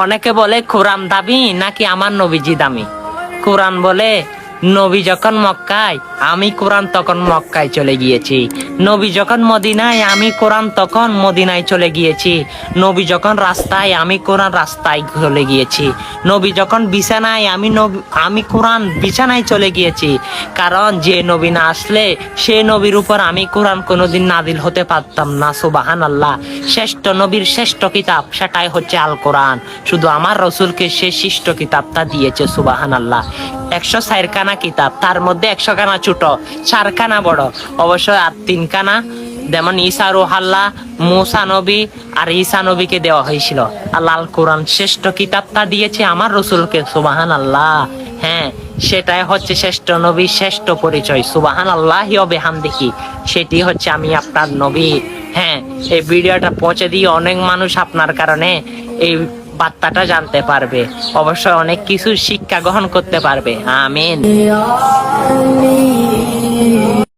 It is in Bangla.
অনেকে বলে কোরআন দামি নাকি আমার নবীজি দামি। কোরআন বলে নবী যখন মক্কায় আমি কোরআন তখন মক্কায় চলে গিয়েছি, নবী যখন মদিনায় আমি কোরআন তখন মদিনায় চলে গিয়েছি, নবী যখন রাস্তায় আমি কোরআন রাস্তায় চলে গিয়েছি, নবী যখন বিছানায় আমি কোরআন বিছানায় চলে গিয়েছি। কারণ যে নবী না আসলে সে নবীর উপর আমি কোরআন কোনোদিন নাজিল হতে পারতাম না। সুবহানাল্লাহ। শ্রেষ্ঠ নবীর শ্রেষ্ঠ কিতাব সেটাই হচ্ছে আল কোরআন। শুধু আমার রসুলকে সে শ্রেষ্ঠ কিতাবটা দিয়েছে। সুবহানাল্লাহ। 104 খানা কিতাব, তার মধ্যে 100 খানা ছোট, 4 খানা বড়, অবশ্য আর 3 খানা যেমন ঈসা রুহাল্লাহ, মুসা নবী আর ঈসা নবীকে দেওয়া হয়েছিল। আল্লাহ আল কোরআন শ্রেষ্ঠ কিতাবটা দিয়েছে আমার রসুলকে। সুবহানাল্লাহ। হ্যাঁ, সেটাই হচ্ছে শ্রেষ্ঠ নবী, শ্রেষ্ঠ পরিচয়। সুবহানাল্লাহি ওয়া বিহামদিহি। সেটি হচ্ছে আমি আপনার নবী। হ্যাঁ, এই ভিডিওটা পৌঁছে দিয়ে অনেক মানুষ আপনার কারণে এই বার্তাটা জানতে পারবে, অবশ্যই অনেক কিছু শিক্ষা গ্রহণ করতে পারবে। আমিন।